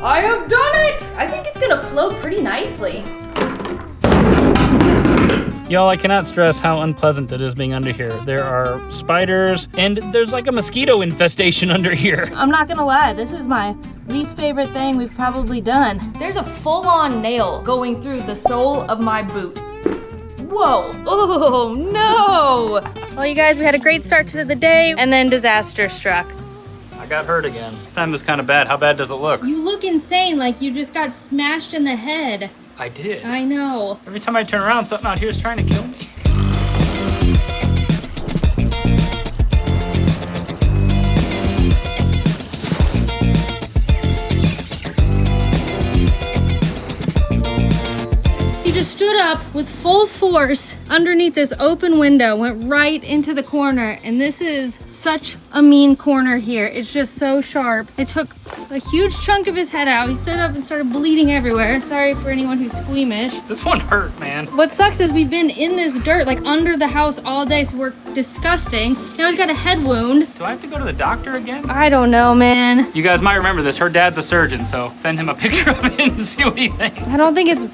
I have done it! I think it's gonna flow pretty nicely. Y'all, I cannot stress how unpleasant it is being under here. There are spiders, and there's like a mosquito infestation under here. I'm not gonna lie, this is my least favorite thing we've probably done. There's a full-on nail going through the sole of my boot. Whoa, oh no! Well, you guys, we had a great start to the day, and then disaster struck. I got hurt again. This time was kind of bad. How bad does it look? You look insane, like you just got smashed in the head. I did. I know. Every time I turn around, something out here is trying to kill me. He just stood up with full force underneath this open window, went right into the corner, and this is such a mean corner here. It's just so sharp. It took a huge chunk of his head out. He stood up and started bleeding everywhere. Sorry for anyone who's squeamish. This one hurt, man. What sucks is we've been in this dirt, like under the house all day, so we're disgusting. Now he's got a head wound. Do I have to go to the doctor again? I don't know, man. You guys might remember this. Her dad's a surgeon, so send him a picture of it and see what he thinks. I don't think it's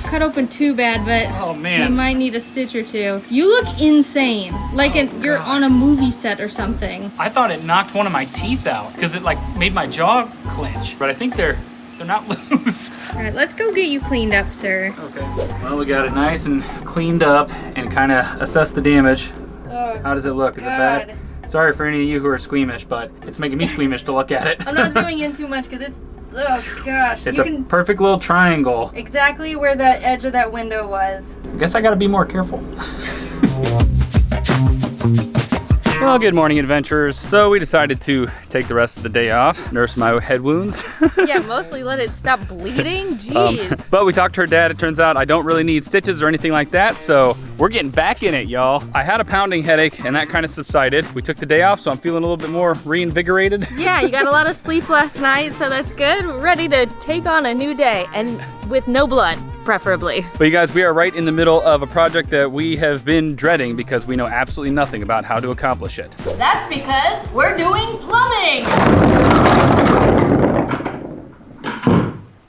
cut open too bad, but oh, man. you might need a stitch or two. You look insane, like you're on a movie set or something. I thought it knocked one of my teeth out because it like made my jaw clench, but I think they're not loose. All right, let's go get you cleaned up, sir. Okay. Well, we got it nice and cleaned up and kind of assessed the damage. Oh, how does it look? Is it bad? Sorry for any of you who are squeamish, but it's making me squeamish to look at it. I'm not zooming in too much because it's, oh gosh. It's a perfect little triangle. Exactly where the edge of that window was. I guess I gotta be more careful. Well, good morning, adventurers. So we decided to take the rest of the day off, nurse my head wounds. Yeah, mostly let it stop bleeding. Jeez. But we talked to her dad. It turns out I don't really need stitches or anything like that, so we're getting back in it, y'all. I had a pounding headache, and that kind of subsided. We took the day off, so I'm feeling a little bit more reinvigorated. Yeah, you got a lot of sleep last night, so that's good. We're ready to take on a new day, and with no blood, preferably. But you guys, we are right in the middle of a project that we have been dreading because we know absolutely nothing about how to accomplish it. That's because we're doing plumbing.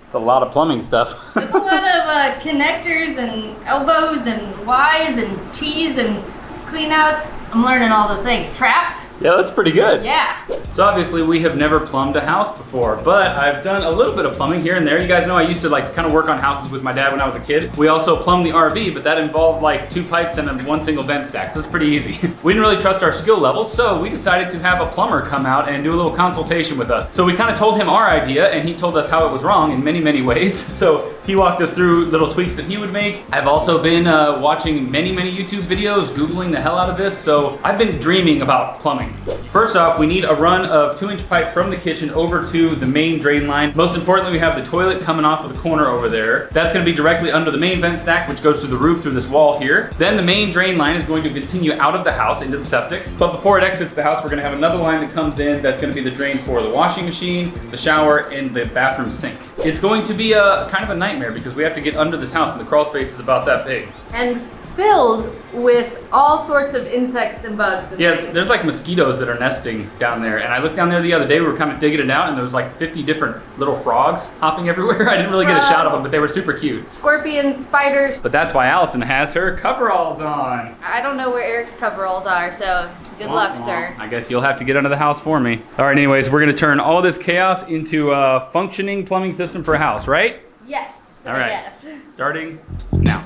It's a lot of plumbing stuff. There's a lot of connectors and elbows and Y's and T's and cleanouts. I'm learning all the things. Traps? Yeah, that's pretty good. Yeah. So obviously we have never plumbed a house before, but I've done a little bit of plumbing here and there. You guys know I used to like kind of work on houses with my dad when I was a kid. We also plumbed the RV, but that involved like 2 pipes and then 1 single vent stack, so it's pretty easy. We didn't really trust our skill level, so we decided to have a plumber come out and do a little consultation with us. So we kind of told him our idea and he told us how it was wrong in many, many ways. So he walked us through little tweaks that he would make. I've also been watching many, many YouTube videos, Googling the hell out of this, so I've been dreaming about plumbing. First off, we need a run of 2-inch pipe from the kitchen over to the main drain line. Most importantly, we have the toilet coming off of the corner over there. That's gonna be directly under the main vent stack, which goes to the roof through this wall here. Then the main drain line is going to continue out of the house into the septic. But before it exits the house, we're gonna have another line that comes in that's gonna be the drain for the washing machine, the shower, and the bathroom sink. It's going to be a kind of a nightmare because we have to get under this house and the crawl space is about that big. And filled with all sorts of insects and bugs and things. There's like mosquitoes that are nesting down there. And I looked down there the other day, we were kind of digging it out and there was like 50 different little frogs hopping everywhere. I didn't really get a shot of them, but they were super cute. Scorpions, spiders. But that's why Allison has her coveralls on. I don't know where Eric's coveralls are, so good luck, sir. I guess you'll have to get under the house for me. All right, anyways, we're gonna turn all this chaos into a functioning plumbing system for a house, right? Yes, all right. Yes. Starting now.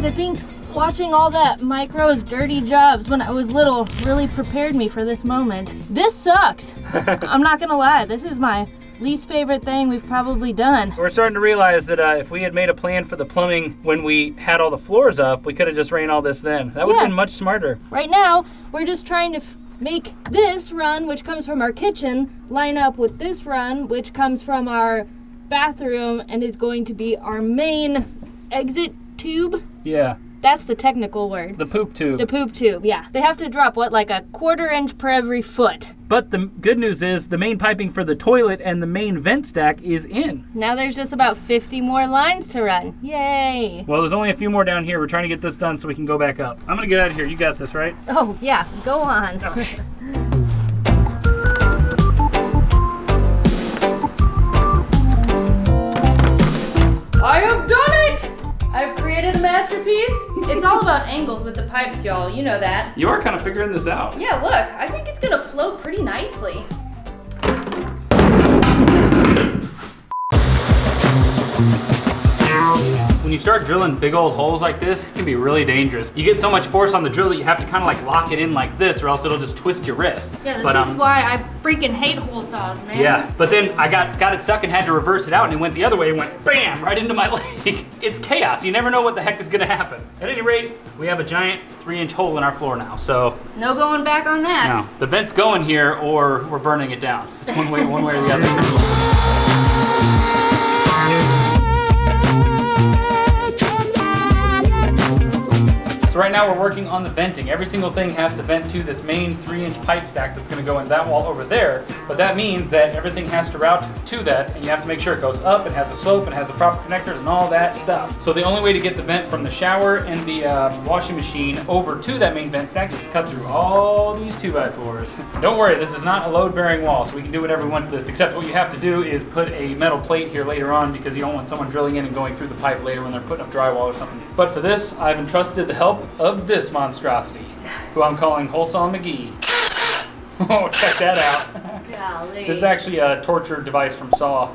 I think watching all that Micro's dirty jobs when I was little really prepared me for this moment. This sucks. I'm not gonna lie, this is my least favorite thing we've probably done. We're starting to realize that if we had made a plan for the plumbing when we had all the floors up, we could have just ran all this then. That would have been much smarter. Right now, we're just trying to make this run, which comes from our kitchen, line up with this run, which comes from our bathroom and is going to be our main exit tube. Yeah. That's the technical word. The poop tube. The poop tube, yeah. They have to drop, what, like a 1/4 inch per every foot. But the good news is the main piping for the toilet and the main vent stack is in. Now there's just about 50 more lines to run. Yay! Well, there's only a few more down here. We're trying to get this done so we can go back up. I'm gonna get out of here. You got this, right? Oh, yeah. Go on. Okay. I have done it! I've created a masterpiece. It's all about angles with the pipes, y'all. You know that. You are kind of figuring this out. Yeah, look. I think it's gonna flow pretty nicely. When you start drilling big old holes like this, it can be really dangerous. You get so much force on the drill that you have to kind of like lock it in like this or else it'll just twist your wrist. Yeah, this is why I freaking hate hole saws, man. Yeah, but then I got it stuck and had to reverse it out and it went the other way and went BAM! Right into my leg. It's chaos. You never know what the heck is gonna happen. At any rate, we have a giant 3-inch hole in our floor now, so. No going back on that. No, the vent's going here or we're burning it down. It's one way or the other. So right now we're working on the venting. Every single thing has to vent to this main 3-inch pipe stack that's gonna go in that wall over there. But that means that everything has to route to that and you have to make sure it goes up and has a slope and has the proper connectors and all that stuff. So the only way to get the vent from the shower and the washing machine over to that main vent stack is to cut through all these 2x4s. Don't worry, this is not a load-bearing wall, so we can do whatever we want to this, except what you have to do is put a metal plate here later on because you don't want someone drilling in and going through the pipe later when they're putting up drywall or something. But for this, I've entrusted the help of this monstrosity, who I'm calling Holesaw McGee. Oh, check that out. Golly. This is actually a torture device from Saw.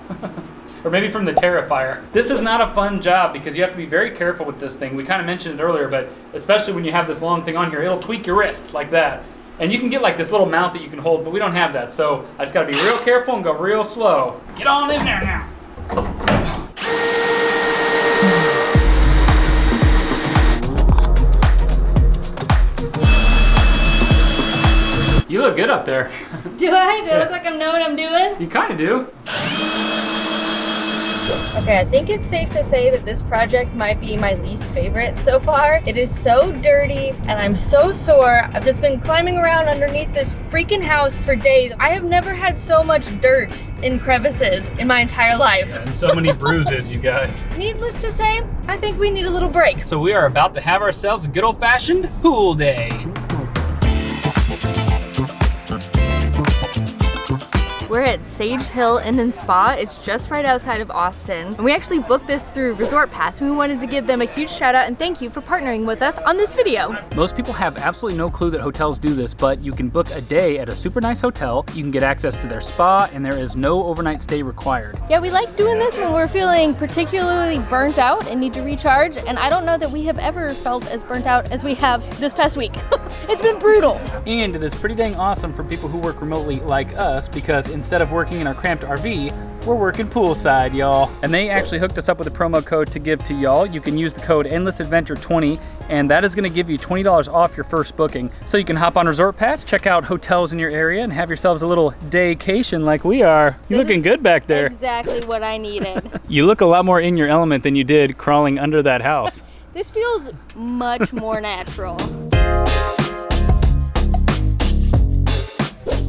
Or maybe from the Terrifier. This is not a fun job because you have to be very careful with this thing. We kind of mentioned it earlier, but especially when you have this long thing on here, it'll tweak your wrist like that. And you can get like this little mount that you can hold, but we don't have that. So I just gotta be real careful and go real slow. Get on in there now. You look good up there. Do I? Do I look like I know what I'm doing? You kind of do. Okay, I think it's safe to say that this project might be my least favorite so far. It is so dirty and I'm so sore. I've just been climbing around underneath this freaking house for days. I have never had so much dirt in crevices in my entire life. And so many bruises, you guys. Needless to say, I think we need a little break. So we are about to have ourselves a good old-fashioned pool day. We're at Sage Hill Inn and Spa. It's just right outside of Austin. And we actually booked this through Resort Pass, and we wanted to give them a huge shout out and thank you for partnering with us on this video. Most people have absolutely no clue that hotels do this, but you can book a day at a super nice hotel, you can get access to their spa, and there is no overnight stay required. Yeah, we like doing this when we're feeling particularly burnt out and need to recharge, and I don't know that we have ever felt as burnt out as we have this past week. It's been brutal. And it is pretty dang awesome for people who work remotely like us, because instead of working in our cramped RV, we're working poolside, y'all. And they actually hooked us up with a promo code to give to y'all. You can use the code EndlessAdventure20, and that is gonna give you $20 off your first booking. So you can hop on Resort Pass, check out hotels in your area, and have yourselves a little daycation like we are. You're looking good back there. Exactly what I needed. You look a lot more in your element than you did crawling under that house. This feels much more natural.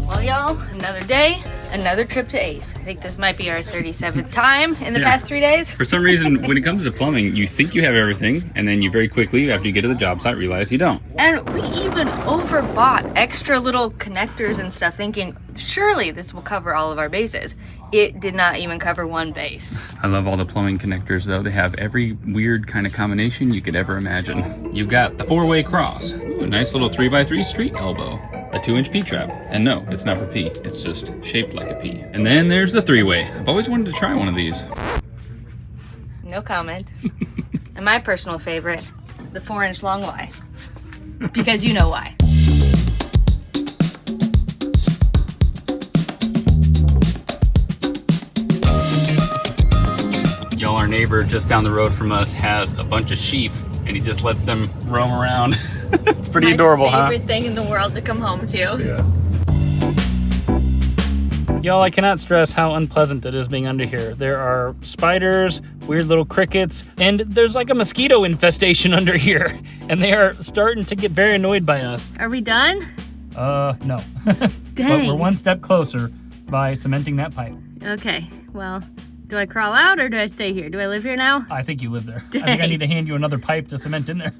Well, y'all, another day, another trip to Ace. I think this might be our 37th time in the past 3 days. For some reason, when it comes to plumbing, you think you have everything, and then you very quickly, after you get to the job site, realize you don't. And we even overbought extra little connectors and stuff, thinking, surely this will cover all of our bases. It did not even cover one base. I love all the plumbing connectors, though. They have every weird kind of combination you could ever imagine. You've got the 4-way cross. Ooh, a nice little 3x3 street elbow. A 2-inch P-trap. And no, it's not for P. It's just shaped like a P. And then there's the 3-way. I've always wanted to try one of these. No comment. And my personal favorite, the 4-inch long Y. Because you know why. Y'all, our neighbor just down the road from us has a bunch of sheep, and he just lets them roam around. It's pretty adorable, huh? My favorite thing in the world to come home to. Yeah. Y'all, I cannot stress how unpleasant it is being under here. There are spiders, weird little crickets, and there's like a mosquito infestation under here. And they are starting to get very annoyed by us. Are we done? No. Dang. But we're one step closer by cementing that pipe. Okay, well, do I crawl out or do I stay here? Do I live here now? I think you live there. Dang. I think I need to hand you another pipe to cement in there.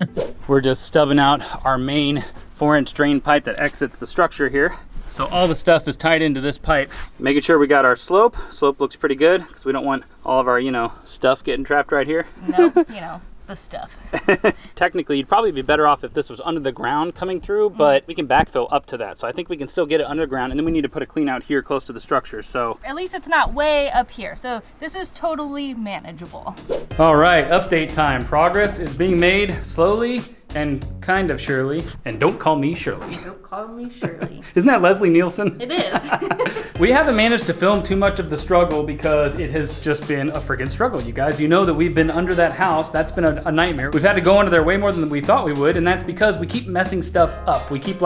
We're just stubbing out our main 4-inch drain pipe that exits the structure here. So all the stuff is tied into this pipe. Making sure we got our slope. Slope looks pretty good because we don't want all of our, stuff getting trapped right here. No, the stuff. Technically, you'd probably be better off if this was under the ground coming through, but we can backfill up to that. So I think we can still get it underground, and then we need to put a clean out here close to the structure. So at least it's not way up here. So this is totally manageable. all right, update time. Progress is being made slowly and kind of surely. And don't call me Shirley. Don't call me Shirley. Isn't that Leslie Nielsen? It is. We haven't managed to film too much of the struggle because it has just been a freaking struggle, you guys. You know that we've been under that house. That's been a nightmare. We've had to go under there way more than we thought we would, and that's because we keep messing stuff up. We keep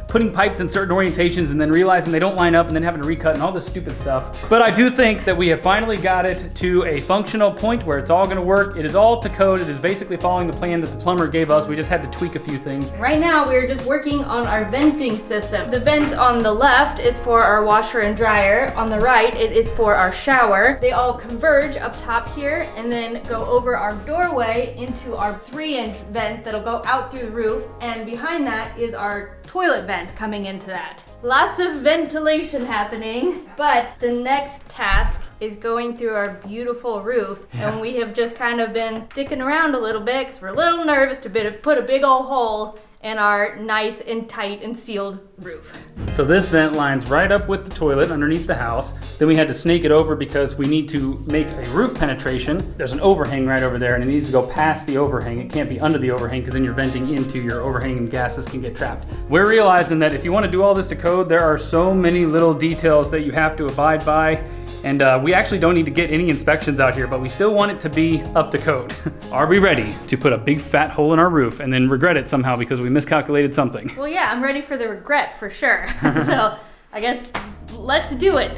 putting pipes in certain orientations and then realizing they don't line up and then having to recut and all this stupid stuff. But I do think that we have finally got it to a functional point where it's all gonna work. It is all to code. It is basically following the plan that the plumber gave us. We just had to tweak a few things. Right now we're just working on our venting system. The vent on the left is for our washer and dryer. On the right, it is for our shower. They all converge up top here and then go over our doorway into our 3-inch vent that'll go out through the roof. And behind that is our toilet vent coming into that. Lots of ventilation happening, but the next task is going through our beautiful roof. Yeah. And we have just kind of been dicking around a little bit because we're a little nervous to put a big old hole in our nice and tight and sealed roof. So this vent lines right up with the toilet underneath the house. Then we had to snake it over because we need to make a roof penetration. There's an overhang right over there and it needs to go past the overhang. It can't be under the overhang because then you're venting into your overhang and gases can get trapped. We're realizing that if you want to do all this to code, there are so many little details that you have to abide by. And we actually don't need to get any inspections out here, but we still want it to be up to code. Are we ready to put a big fat hole in our roof and then regret it somehow because we miscalculated something? Well, yeah, I'm ready for the regret for sure. So I guess let's do it.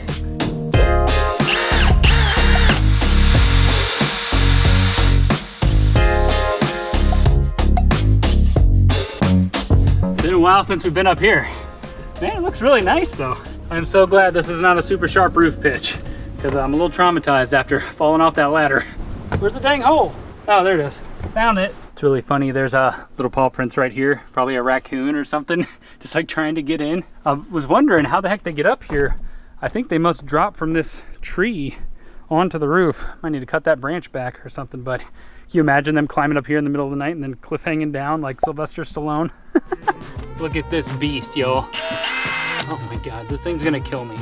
Been a while since we've been up here. Man, it looks really nice though. I'm so glad this is not a super sharp roof pitch because I'm a little traumatized after falling off that ladder. Where's the dang hole? Oh, there it is. Found it. It's really funny. There's little paw prints right here. Probably a raccoon or something, just trying to get in. I was wondering how the heck they get up here. I think they must drop from this tree onto the roof. Might need to cut that branch back or something, but can you imagine them climbing up here in the middle of the night and then cliff hanging down like Sylvester Stallone? Look at this beast, y'all. Oh my God, this thing's gonna kill me.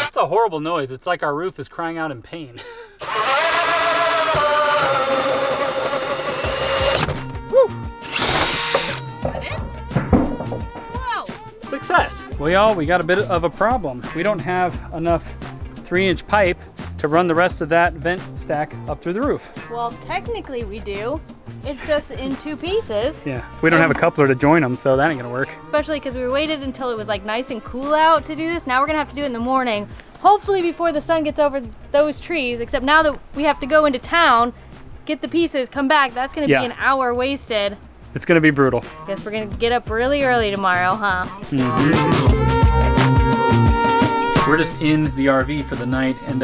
It's a horrible noise. It's like our roof is crying out in pain. Woo! Is that it? Whoa! Success. Well, y'all, we got a bit of a problem. We don't have enough 3-inch pipe to run the rest of that vent stack up through the roof. Well, technically we do. It's just in 2 pieces. Yeah, we don't have a coupler to join them, so that ain't gonna work. Especially because we waited until it was nice and cool out to do this. Now we're gonna have to do it in the morning. Hopefully before the sun gets over those trees, except now that we have to go into town, get the pieces, come back, that's gonna be an hour wasted. It's gonna be brutal. Guess we're gonna get up really early tomorrow, huh? We're just in the RV for the night, and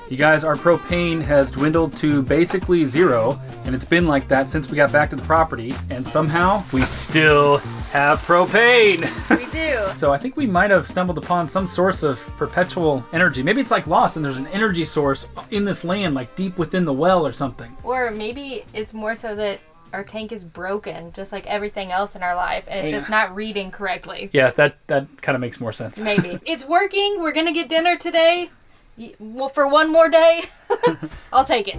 you guys, our propane has dwindled to basically 0, and it's been like that since we got back to the property, and somehow we still have propane. We do. So I think we might have stumbled upon some source of perpetual energy. Maybe it's like lost and there's an energy source in this land, like deep within the well or something. Or maybe it's more so that our tank is broken, just like everything else in our life, and it's just not reading correctly. Yeah, that kind of makes more sense. Maybe. It's working. We're gonna get dinner today. Well, for one more day. I'll take it.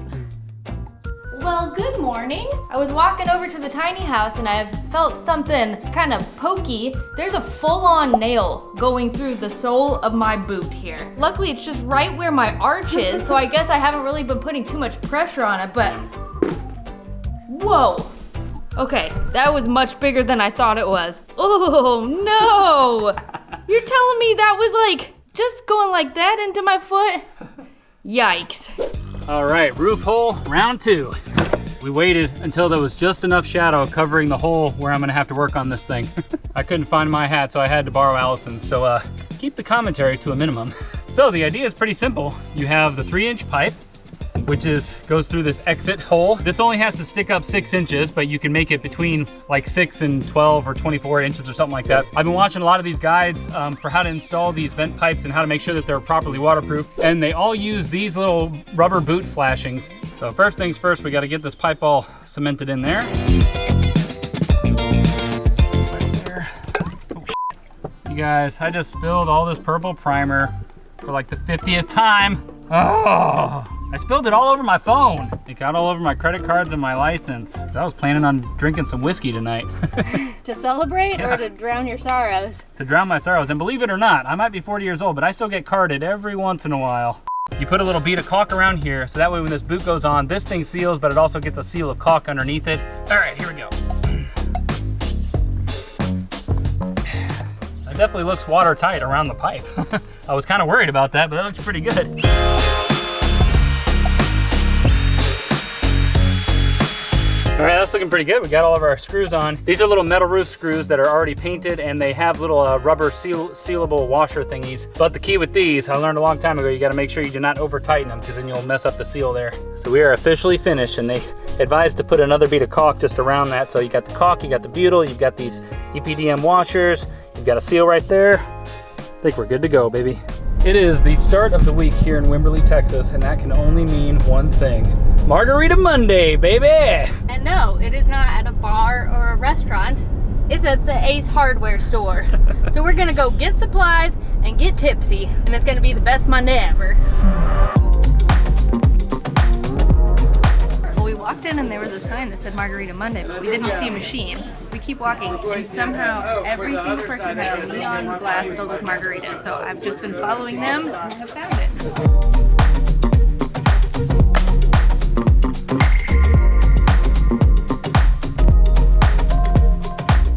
Well, good morning. I was walking over to the tiny house and I felt something kind of pokey. There's a full-on nail going through the sole of my boot here. Luckily, it's just right where my arch is, so I guess I haven't really been putting too much pressure on it, but whoa. Okay, that was much bigger than I thought it was. Oh, no. You're telling me that was just going like that into my foot? Yikes. All right, roof hole round 2. We waited until there was just enough shadow covering the hole where I'm gonna have to work on this thing. I couldn't find my hat, so I had to borrow Allison's. So keep the commentary to a minimum. So the idea is pretty simple. You have the 3-inch pipe, which goes through this exit hole. This only has to stick up 6 inches, but you can make it between like 6 and 12 or 24 inches or something like that. I've been watching a lot of these guides for how to install these vent pipes and how to make sure that they're properly waterproof. And they all use these little rubber boot flashings. So first things first, we got to get this pipe all cemented in there. You guys, I just spilled all this purple primer for like the 50th time. Oh, I spilled it all over my phone. It got all over my credit cards and my license. I was planning on drinking some whiskey tonight. To celebrate or to drown your sorrows? To drown my sorrows. And believe it or not, I might be 40 years old, but I still get carded every once in a while. You put a little bead of caulk around here, so that way when this boot goes on, this thing seals, but it also gets a seal of caulk underneath it. All right, here we go. It definitely looks watertight around the pipe. I was kind of worried about that, but that looks pretty good. All right, that's looking pretty good. We got all of our screws on. These are little metal roof screws that are already painted, and they have little rubber sealable washer thingies. But the key with these, I learned a long time ago, you gotta make sure you do not over tighten them, because then you'll mess up the seal there. So we are officially finished, and they advised to put another bead of caulk just around that. So you got the caulk, you got the butyl, you've got these EPDM washers, you've got a seal right there. I think we're good to go, baby. It is the start of the week here in Wimberley, Texas, and that can only mean one thing. Margarita Monday, baby! And no, it is not at a bar or a restaurant. It's at the Ace Hardware store. So we're gonna go get supplies and get tipsy, and it's gonna be the best Monday ever. Well, we walked in and there was a sign that said Margarita Monday, but we didn't see a machine. We keep walking, and somehow every single person has a neon glass filled with margaritas. So I've just been following them and have found it.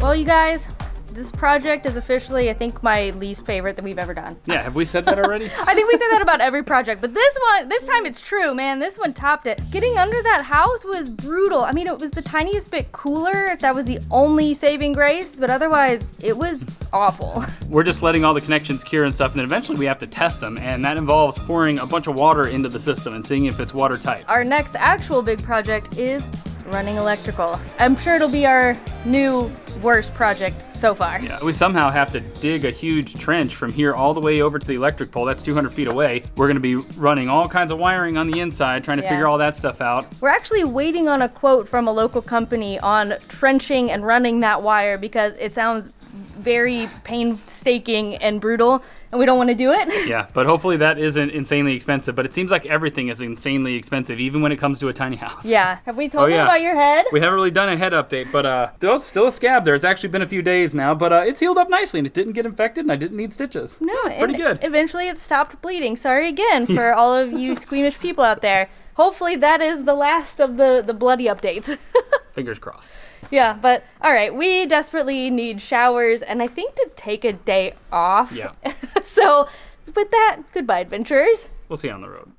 Well, you guys, this project is officially, I think, my least favorite that we've ever done. Yeah, have we said that already? I think we said that about every project, but this time it's true, man. This one topped it. Getting under that house was brutal. I mean, it was the tiniest bit cooler. That was the only saving grace, but otherwise, it was awful. We're just letting all the connections cure and stuff, and then eventually we have to test them, and that involves pouring a bunch of water into the system and seeing if it's watertight. Our next actual big project is running electrical. I'm sure it'll be our new worst project so far. Yeah, we somehow have to dig a huge trench from here all the way over to the electric pole. That's 200 feet away. We're gonna be running all kinds of wiring on the inside, trying to figure all that stuff out. We're actually waiting on a quote from a local company on trenching and running that wire because it sounds very painstaking and brutal, and we don't want to do it. Yeah, but hopefully that isn't insanely expensive, but it seems like everything is insanely expensive, even when it comes to a tiny house. Yeah. Have we told them about your head? We haven't really done a head update, but there's still a scab there. It's actually been a few days now, but it's healed up nicely, and it didn't get infected, and I didn't need stitches. No, pretty good. Eventually it stopped bleeding. Sorry again for all of you squeamish people out there. Hopefully that is the last of the bloody updates. Fingers crossed. Yeah, but all right, we desperately need showers and I think to take a day off. Yeah. So with that, goodbye, adventurers. We'll see you on the road.